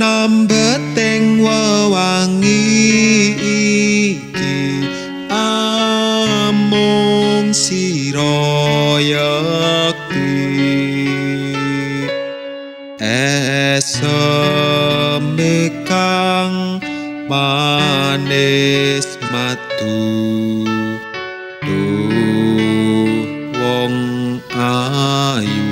Nambeting wewangi iki amung sira yekti eseme kang manis matu wong ayu.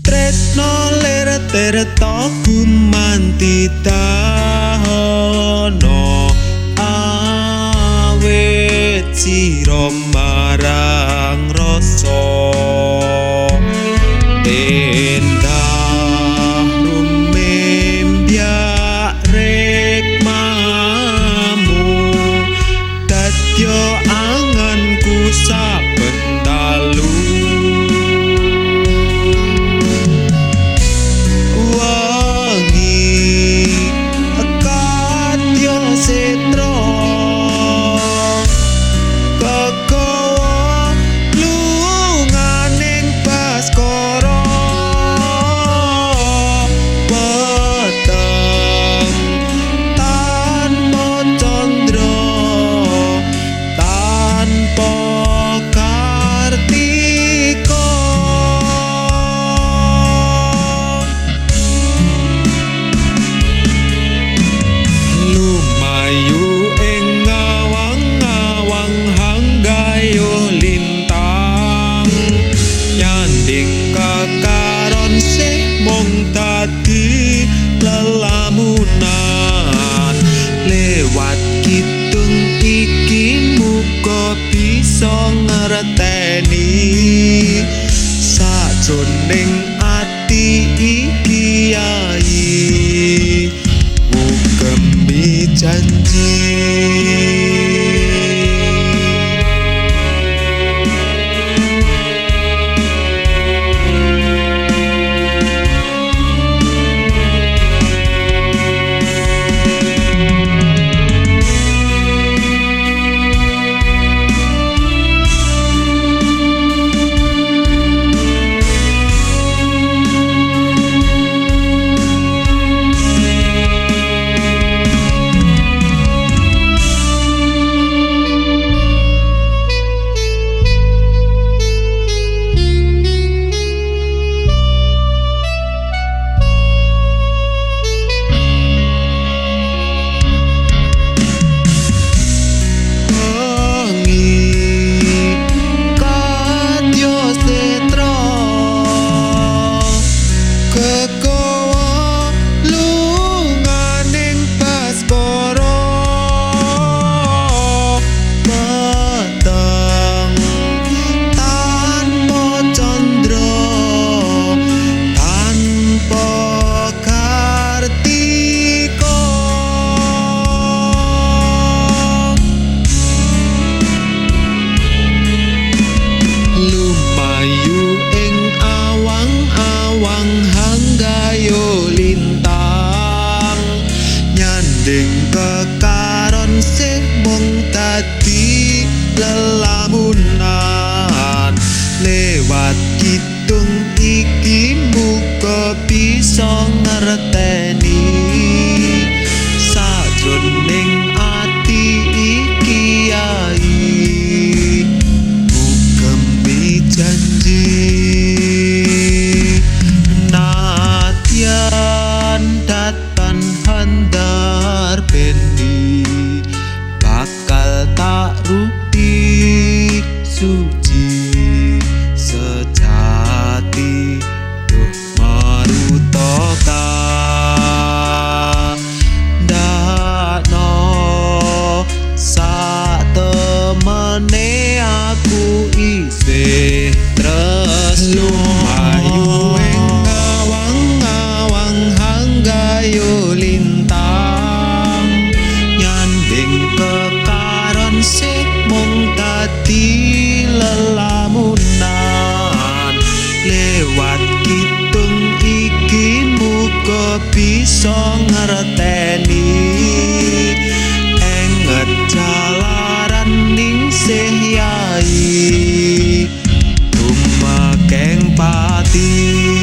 Tresno lir tirta gumanti tahono awet sira marang rasa endah rumembyak rikmamu dadya anganku saben dalu. Dadi lelamunan lewat kidung iki muga bisa ngerteni sajroning ati iki yai mugemi janji. Kekaron sing mung dadi lelamunan lewat kidung iki muga bisa ngerteni sajroning ati iki yai mugemi janji. Nadyan datan handar bendi bakal tak ruti suci sejati duh marutoka ndakno sak temene aku isih tresno ayu ing ngawang-ngawang hanggayo lintang nyanding kekaron sing mung dadi lelamunan lewat kidung iki muga bisa ngerteni enget jalaran ning sih yai pati.